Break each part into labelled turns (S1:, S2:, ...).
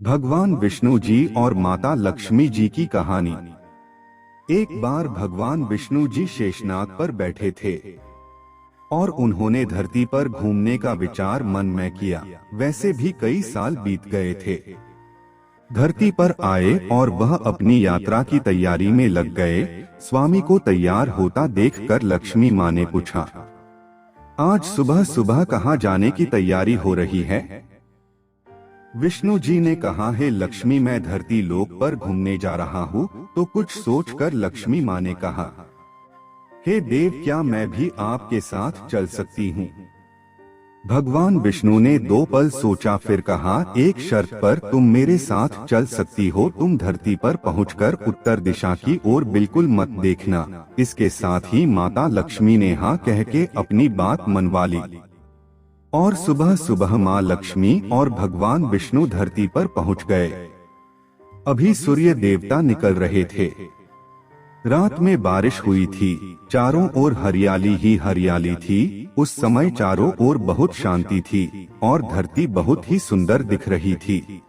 S1: भगवान विष्णु जी और माता लक्ष्मी जी की कहानी। एक बार भगवान विष्णु जी शेषनाग पर बैठे थे और उन्होंने धरती पर घूमने का विचार मन में किया। वैसे भी कई साल बीत गए थे। धरती पर आए और वह अपनी यात्रा की तैयारी में लग गए। स्वामी को तैयार होता देखकर लक्ष्मी माँ ने पूछा, आज सुबह सुबह कहाँ जाने की तैयारी हो रही है? विष्णु जी ने कहा, है लक्ष्मी, मैं धरती लोक पर घूमने जा रहा हूँ। तो कुछ सोचकर लक्ष्मी माँ ने कहा, हे देव, क्या मैं भी आपके साथ चल सकती हूँ? भगवान विष्णु ने 2 पल सोचा, फिर कहा, एक शर्त पर तुम मेरे साथ चल सकती हो। तुम धरती पर पहुंचकर उत्तर दिशा की ओर बिल्कुल मत देखना। इसके साथ ही माता लक्ष्मी ने हाँ कह के अपनी बात मनवा ली और सुबह सुबह माँ लक्ष्मी और भगवान विष्णु धरती पर पहुंच गए। अभी सूर्य देवता निकल रहे थे। रात में बारिश हुई थी। चारों ओर हरियाली ही हरियाली थी। उस समय चारों ओर बहुत शांति थी और धरती बहुत ही सुंदर दिख रही थी।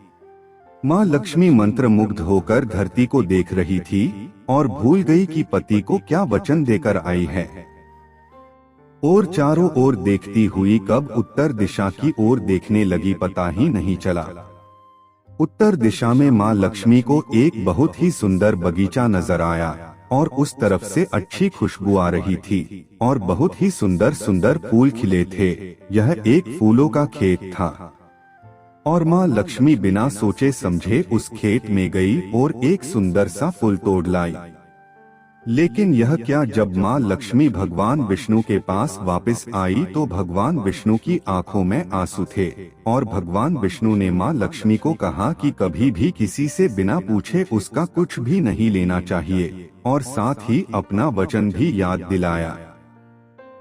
S1: माँ लक्ष्मी मंत्रमुग्ध होकर धरती को देख रही थी और भूल गई कि पति को क्या वचन देकर आई है। और चारों ओर देखती हुई कब उत्तर दिशा की ओर देखने लगी, पता ही नहीं चला। उत्तर दिशा में माँ लक्ष्मी को एक बहुत ही सुंदर बगीचा नजर आया और उस तरफ से अच्छी खुशबू आ रही थी और बहुत ही सुंदर सुंदर फूल खिले थे। यह एक फूलों का खेत था और माँ लक्ष्मी बिना सोचे समझे उस खेत में गई और एक सुंदर सा फूल तोड़ लाई। लेकिन यह क्या, जब माँ लक्ष्मी भगवान विष्णु के पास वापस आई तो भगवान विष्णु की आंखों में आंसू थे और भगवान विष्णु ने माँ लक्ष्मी को कहा कि कभी भी किसी से बिना पूछे उसका कुछ भी नहीं लेना चाहिए और साथ ही अपना वचन भी याद दिलाया।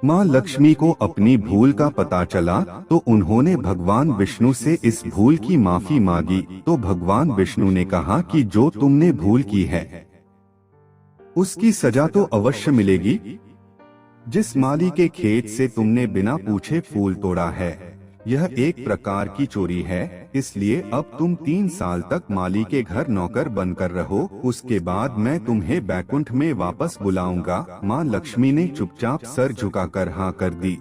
S1: माँ लक्ष्मी को अपनी भूल का पता चला तो उन्होंने भगवान विष्णु से इस भूल की माफी मांगी। तो भगवान विष्णु ने कहा कि जो तुमने भूल की है उसकी सजा तो अवश्य मिलेगी। जिस माली के खेत से तुमने बिना पूछे फूल तोड़ा है, यह एक प्रकार की चोरी है। इसलिए अब तुम 3 साल तक माली के घर नौकर बनकर रहो। उसके बाद मैं तुम्हें बैकुंठ में वापस बुलाऊंगा। माँ लक्ष्मी ने चुपचाप सर झुकाकर हाँ कर दी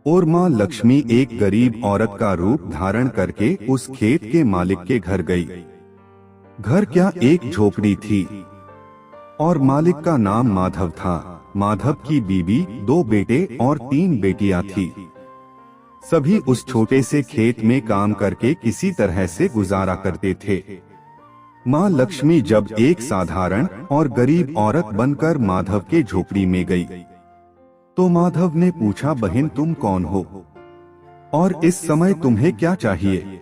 S1: और माँ लक्ष्मी एक गरीब औरत का रूप धारण करके उस खेत के मालिक के घर गई। घर क्या, एक झोपड़ी थी और मालिक का नाम माधव था। माधव की बीवी, 2 बेटे और 3 बेटियां थी। सभी उस छोटे से खेत में काम करके किसी तरह से गुजारा करते थे। माँ लक्ष्मी जब एक साधारण और गरीब औरत बनकर माधव के झोपड़ी में गई तो माधव ने पूछा, बहन तुम कौन हो और इस समय तुम्हें क्या चाहिए?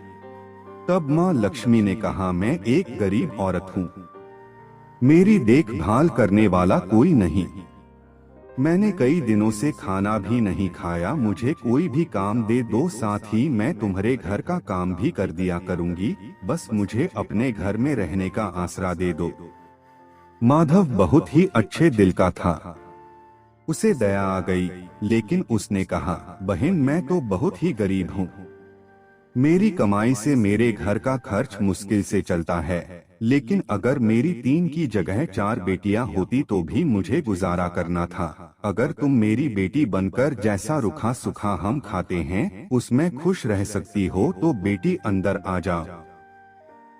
S1: तब माँ लक्ष्मी ने कहा, मैं एक गरीब औरत हूँ। मेरी देखभाल करने वाला कोई नहीं। मैंने कई दिनों से खाना भी नहीं खाया। मुझे कोई भी काम दे दो, साथ ही मैं तुम्हारे घर का काम भी कर दिया करूंगी। बस मुझे अपने घर में रहने का आसरा दे दो। माधव बहुत ही अच्छे दिल का था। उसे दया आ गई, लेकिन उसने कहा, बहन मैं तो बहुत ही गरीब हूँ। मेरी कमाई से मेरे घर का खर्च मुश्किल से चलता है। लेकिन अगर मेरी 3 की जगह 4 बेटियां होती तो भी मुझे गुजारा करना था। अगर तुम मेरी बेटी बनकर जैसा रुखा सुखा हम खाते हैं उसमें खुश रह सकती हो तो बेटी अंदर आ जाओ।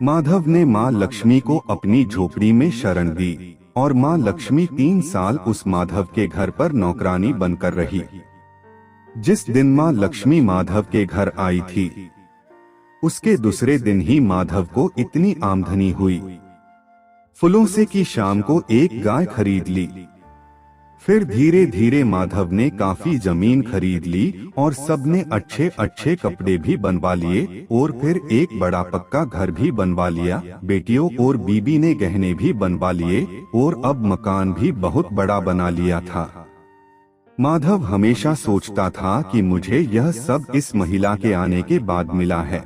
S1: माधव ने माँ लक्ष्मी को अपनी झोपड़ी में शरण दी और माँ लक्ष्मी 3 साल उस माधव के घर पर नौकरानी बनकर रही। जिस दिन माँ लक्ष्मी माधव के घर आई थी उसके दूसरे दिन ही माधव को इतनी आमदनी हुई फूलों से कि शाम को एक गाय खरीद ली। फिर धीरे धीरे माधव ने काफी जमीन खरीद ली और सबने अच्छे अच्छे कपड़े भी बनवा लिए और फिर एक बड़ा पक्का घर भी बनवा लिया। बेटियों और बीबी ने गहने भी बनवा लिए और अब मकान भी बहुत बड़ा बना लिया था। माधव हमेशा सोचता था कि मुझे यह सब इस महिला के आने के बाद मिला है।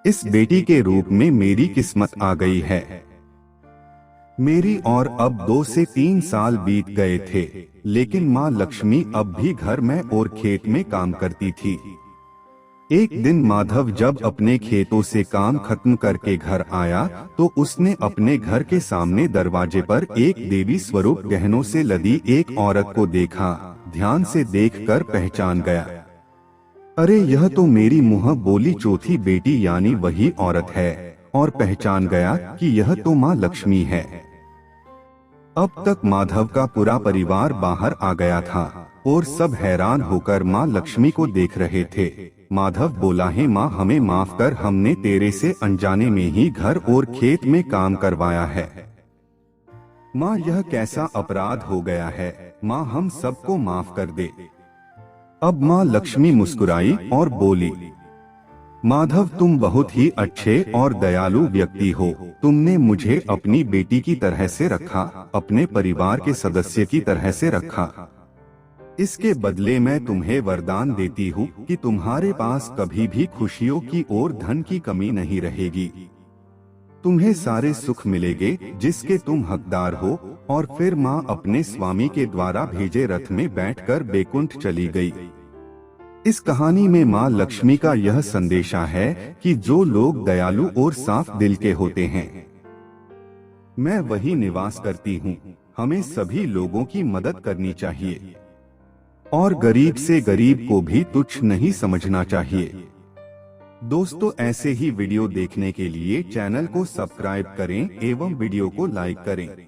S1: इस बेटी के रूप में मेरी किस्मत आ गई है मेरी। और अब 2 से 3 साल बीत गए थे, लेकिन माँ लक्ष्मी अब भी घर में और खेत में काम करती थी। एक दिन माधव जब अपने खेतों से काम खत्म करके घर आया तो उसने अपने घर के सामने दरवाजे पर एक देवी स्वरूप गहनों से लदी एक औरत को देखा। ध्यान से देखकर पहचान गया, अरे यह तो मेरी मुँह बोली चौथी बेटी यानी वही औरत है, और पहचान गया कि यह तो माँ लक्ष्मी है। अब तक माधव का पूरा परिवार बाहर आ गया था और सब हैरान होकर माँ लक्ष्मी को देख रहे थे। माधव बोला, है माँ हमें माफ कर, हमने तेरे से अनजाने में ही घर और खेत में काम करवाया है। माँ यह कैसा अपराध हो गया है, माँ हम सबको माफ कर दे। अब माँ लक्ष्मी मुस्कुराई और बोली, माधव तुम बहुत ही अच्छे और दयालु व्यक्ति हो। तुमने मुझे अपनी बेटी की तरह से रखा, अपने परिवार के सदस्य की तरह से रखा। इसके बदले मैं तुम्हें वरदान देती हूँ कि तुम्हारे पास कभी भी खुशियों की और धन की कमी नहीं रहेगी। तुम्हें सारे सुख मिलेंगे जिसके तुम हकदार हो। और फिर माँ अपने स्वामी के द्वारा भेजे रथ में बैठकर बैकुंठ चली गई। इस कहानी में माँ लक्ष्मी का यह संदेशा है कि जो लोग दयालु और साफ दिल के होते हैं, मैं वही निवास करती हूँ। हमें सभी लोगों की मदद करनी चाहिए और गरीब से गरीब को भी तुच्छ नहीं समझना चाहिए। दोस्तों, ऐसे ही वीडियो देखने के लिए चैनल को सब्सक्राइब करें एवं वीडियो को लाइक करें।